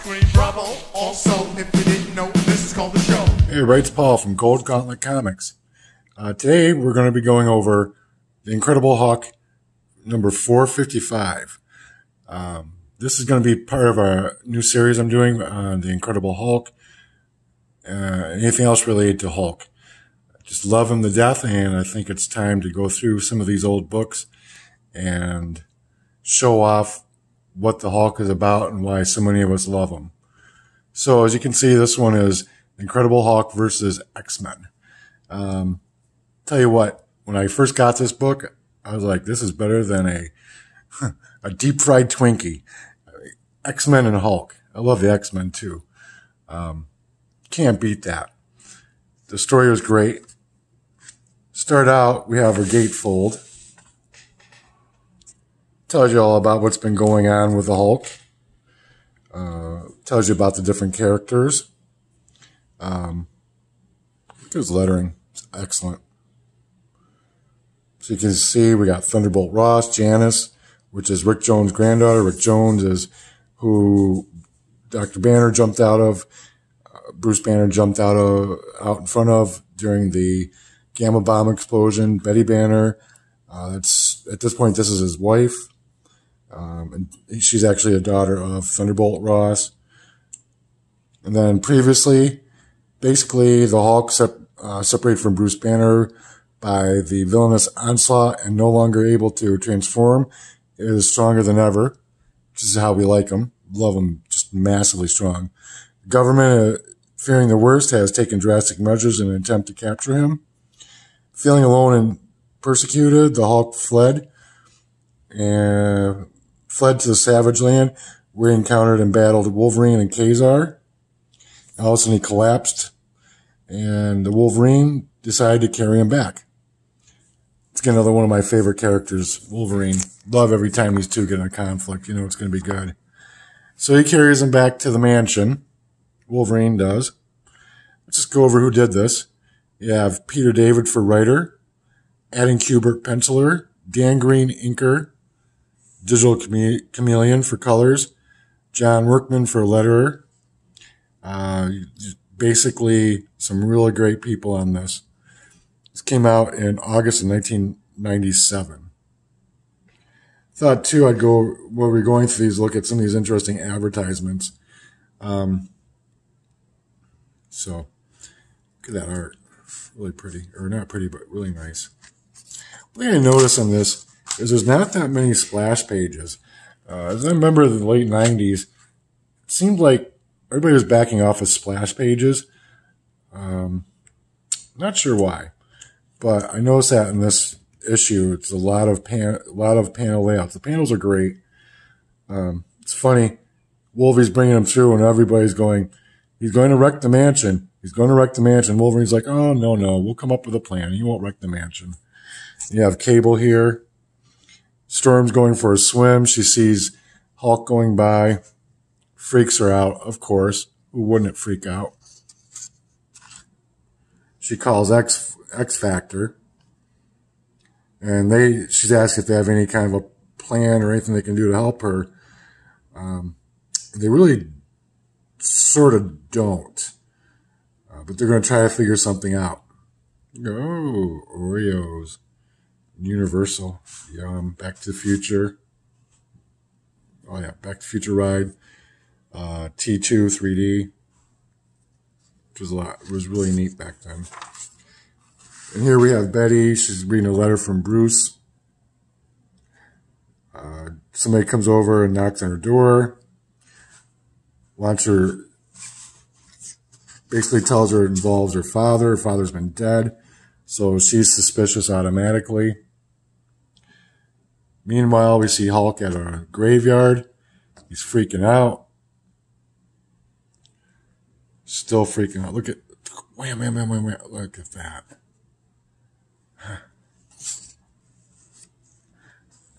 scream bravo. Also, if you didn't know, this is called the show. Hey, it's Paul from Gold Gauntlet Comics. Today we're going to be going over The Incredible Hulk number 455. This is going to be part of a new series I'm doing on The Incredible Hulk. Anything else related to Hulk. Just love him to death, and I think it's time to go through some of these old books and show off what the Hulk is about and why so many of us love him. So as you can see, this one is Incredible Hulk versus X-Men. Tell you what, when I first got this book, I was like, this is better than a deep fried Twinkie. X-Men and Hulk. I love the X-Men too. Can't beat that. The story was great. Start out, we have our gatefold. Tells you all about what's been going on with the Hulk. Tells you about the different characters. There's lettering. It's excellent. So you can see we got Thunderbolt Ross, Janice, which is Rick Jones' granddaughter. Rick Jones is who Dr. Banner jumped out of. Bruce Banner jumped out in front of during the Gamma Bomb explosion. Betty Banner, at this point, this is his wife. And she's actually a daughter of Thunderbolt Ross. And then previously, basically, the Hulk separated from Bruce Banner by the villainous Onslaught and no longer able to transform, is stronger than ever, which is how we like him. Love him, just massively strong. The government, fearing the worst, has taken drastic measures in an attempt to capture him. Feeling alone and persecuted, the Hulk fled to the Savage Land, where he encountered and battled Wolverine and Kazar. All of a sudden he collapsed, and the Wolverine decided to carry him back. It's another one of my favorite characters, Wolverine. Love every time these two get in a conflict. You know it's going to be good. So he carries him back to the mansion. Wolverine does. Let's just go over who did this. You have Peter David for writer, Adam Kubert penciler, Dan Green inker, Digital Chameleon for colors, John Workman for letterer. Basically, some really great people on this. This came out in August of 1997. Thought, too, while we're going through these, look at some of these interesting advertisements. So, look at that art. Really pretty. Or not pretty, but really nice. One thing I noticed on this is there's not that many splash pages. As I remember in the late 90s, it seemed like everybody was backing off of splash pages. Not sure why, but I noticed that in this issue, it's a lot of panel layouts. The panels are great. It's funny. Wolverine's bringing them through, and everybody's going, he's going to wreck the mansion. He's going to wreck the mansion. Wolverine's like, oh, no, we'll come up with a plan. He won't wreck the mansion. You have Cable here. Storm's going for a swim. She sees Hulk going by. Freaks her out, of course. Who wouldn't it freak out? She calls X Factor. And she's asked if they have any kind of a plan or anything they can do to help her. They really sort of don't. But they're going to try to figure something out. Oh, Oreos. Universal. Yum. Back to the Future. Oh, yeah. Back to the Future ride. T2 3D. Which was really neat back then. And here we have Betty. She's reading a letter from Bruce. Somebody comes over and knocks on her door. Wants her, basically tells her it involves her father. Her father's been dead. So she's suspicious automatically. Meanwhile, we see Hulk at a graveyard. He's freaking out. Still freaking out. Look at, wham. Look at that.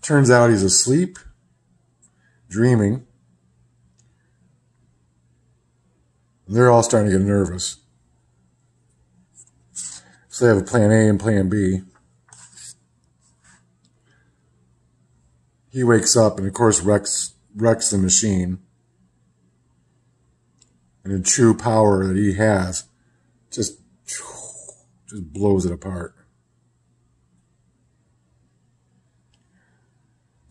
Turns out he's asleep, dreaming. They're all starting to get nervous. So they have a plan A and plan B. He wakes up and, of course, wrecks the machine. and the true power that he has just blows it apart.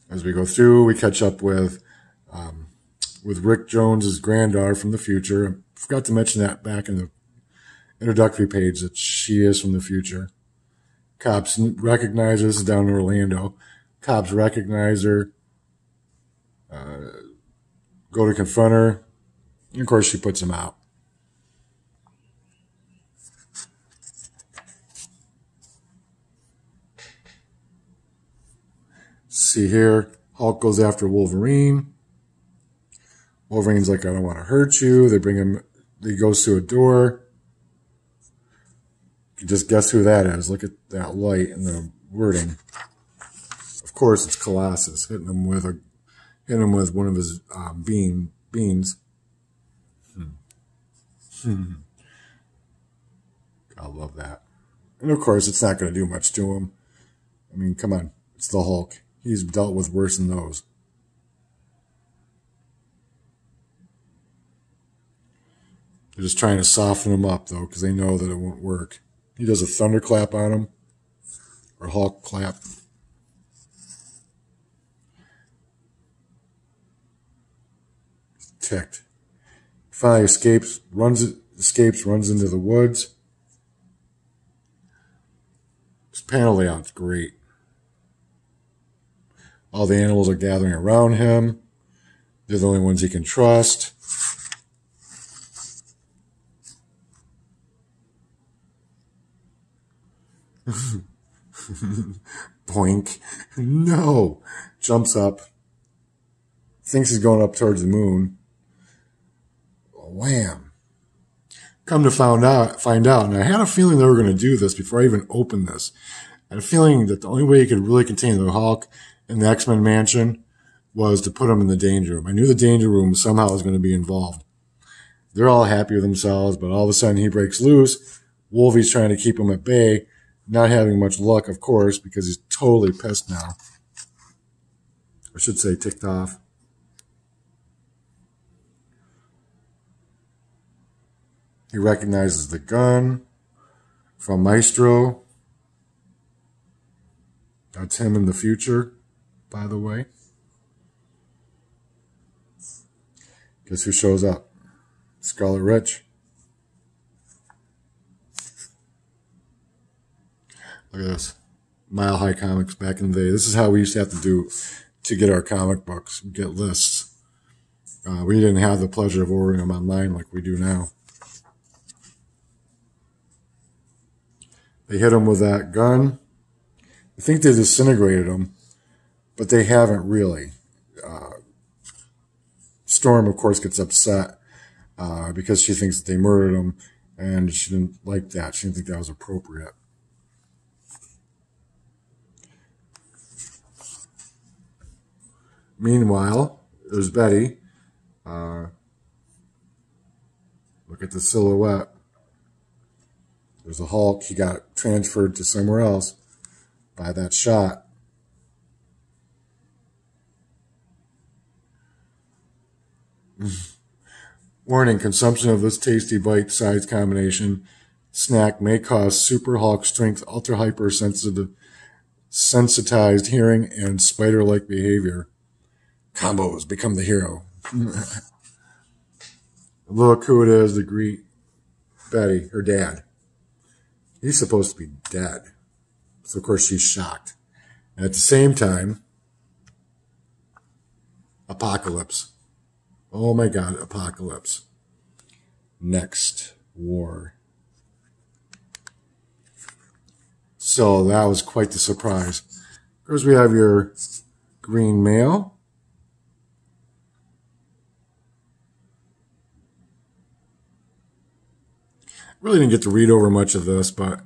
As we go through, we catch up with Rick Jones's granddaughter from the future. I forgot to mention that back in the introductory page that she is from the future. Cops recognize her. This is down in Orlando. Cops recognize her, go to confront her, and of course she puts him out. See here, Hulk goes after Wolverine. Wolverine's like, I don't want to hurt you. They bring him, he goes through a door. You just guess who that is. Look at that light and the wording. Of course, it's Colossus hitting him with one of his beans. I love that. And of course, it's not going to do much to him. I mean, come on, it's the Hulk. He's dealt with worse than those. They're just trying to soften him up, though, because they know that it won't work. He does a thunderclap on him, or Hulk clap. He's ticked. He finally escapes, runs into the woods. This panel layout's great. All the animals are gathering around him. They're the only ones he can trust. Boink. No. Jumps up. Thinks he's going up towards the moon. Wham. Come to find out, and I had a feeling they were going to do this before I even opened this. I had a feeling that the only way you could really contain the Hulk in the X-Men mansion was to put him in the danger room. I knew the danger room somehow was going to be involved. They're all happy with themselves, but all of a sudden he breaks loose. Wolvie's trying to keep him at bay, not having much luck, of course, because he's totally pissed now. I should say ticked off. He recognizes the gun from Maestro. That's him in the future, by the way. Guess who shows up? Scarlet Witch. Look at this. Mile High Comics back in the day. This is how we used to have to do to get our comic books. We get lists. We didn't have the pleasure of ordering them online like we do now. They hit him with that gun. I think they disintegrated him, but they haven't really. Storm, of course, gets upset because she thinks that they murdered him, and she didn't like that. She didn't think that was appropriate. Meanwhile, there's Betty. Look at the silhouette. There's a Hulk. He got transferred to somewhere else by that shot. Warning, consumption of this tasty bite-sized combination snack may cause Super Hulk strength, ultra-hyper-sensitized hearing, and spider-like behavior. Combos become the hero. Look who it is to greet Betty, her dad. He's supposed to be dead. So, of course, she's shocked. And at the same time, Apocalypse. Oh, my God, Apocalypse. Next war. So that was quite the surprise. Of course, we have your green male. Really didn't get to read over much of this, but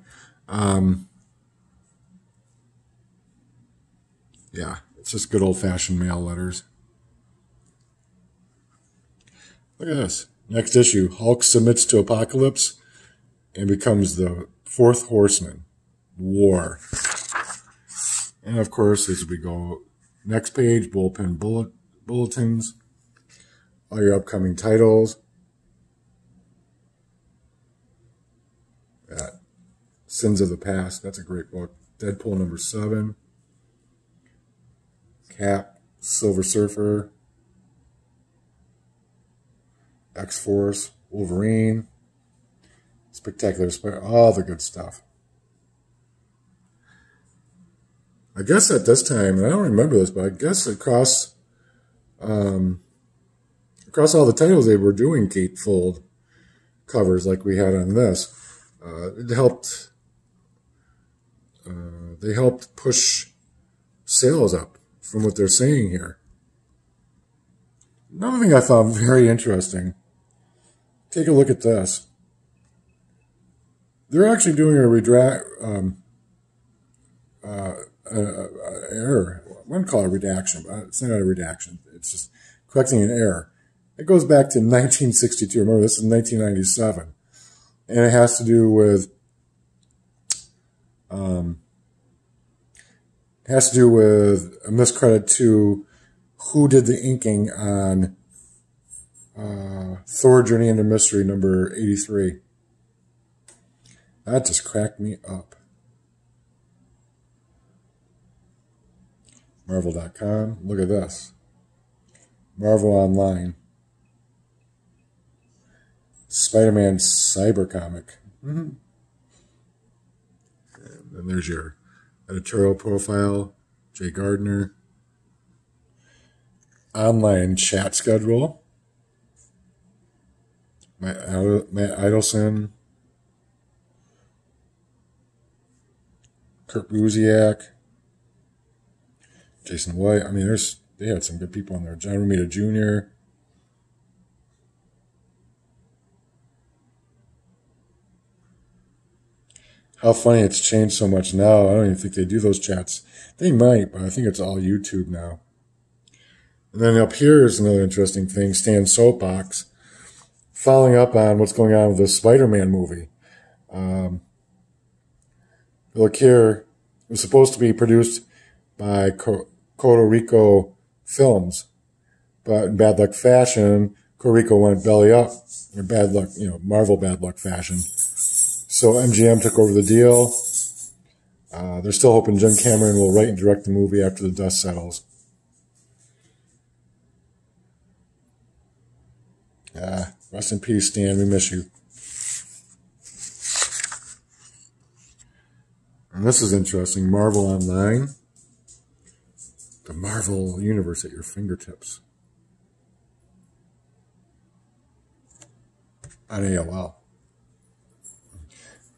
yeah, it's just good old-fashioned mail letters. Look at this. Next issue, Hulk submits to Apocalypse and becomes the fourth horseman. War. And, of course, as we go, next page, bullpen bulletins, all your upcoming titles. Sins of the Past. That's a great book. Deadpool #7. Cap, Silver Surfer, X-Force, Wolverine, Spectacular Spider, all the good stuff. I guess at this time, and I don't remember this, but I guess across all the titles they were doing gatefold covers like we had on this. It helped. They helped push sales up from what they're saying here. Another thing I found very interesting. Take a look at this. They're actually doing a error. I wouldn't call it a redaction, but it's not a redaction. It's just correcting an error. It goes back to 1962. Remember, this is 1997. And it has to do with a miscredit to who did the inking on Thor Journey into Mystery number 83. That just cracked me up. Marvel.com. Look at this. Marvel Online. Spider-Man Cyber Comic. And then there's your editorial profile. Jay Gardner. Online chat schedule. Matt Idelson. Kurt Busiek. Jason White. I mean, they had some good people on there. John Romita Jr. How funny it's changed so much now. I don't even think they do those chats. They might, but I think it's all YouTube now. And then up here is another interesting thing. Stan's Soapbox. Following up on what's going on with the Spider-Man movie. Look here. It was supposed to be produced by Puerto Rico Films. But in bad luck fashion, Puerto Rico went belly up. In bad luck, Marvel bad luck fashion. So MGM took over the deal. They're still hoping Jim Cameron will write and direct the movie after the dust settles. Rest in peace, Stan. We miss you. And this is interesting. Marvel Online. The Marvel Universe at your fingertips. On AOL.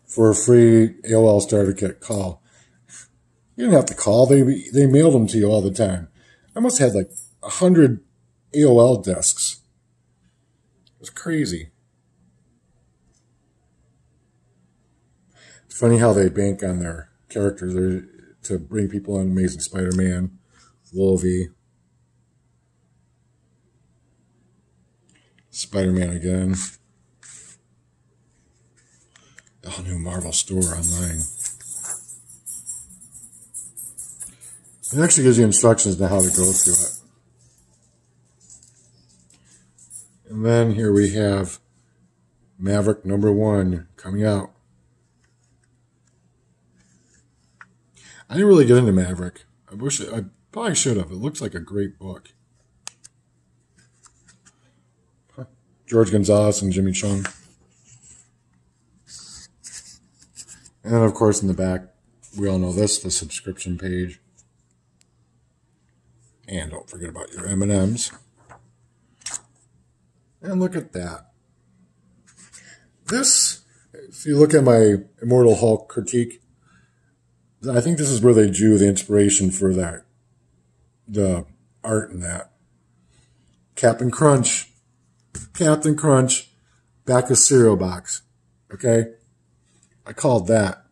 For a free AOL starter kit call. You didn't have to call. They mailed them to you all the time. I must have had like 100 AOL discs. It was crazy. It's funny how they bank on their characters to bring people in. Amazing Spider-Man, Wolvie, Spider-Man again. The whole new Marvel store online. It actually gives you instructions on how to go through it. And then here we have Maverick #1 coming out. I didn't really get into Maverick. I probably should have. It looks like a great book. George Gonzalez and Jimmy Chung. And then, of course, in the back, we all know this, the subscription page. And don't forget about your M&Ms. And look at that. This, if you look at my Immortal Hulk critique, I think this is where they drew the inspiration for that, the art in that. Captain Crunch, back of cereal box. Okay? I called that.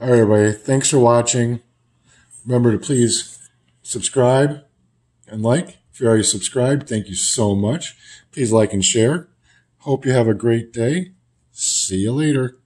All right, everybody. Thanks for watching. Remember to please subscribe and like. If you're already subscribed, thank you so much. Please like and share. Hope you have a great day. See you later.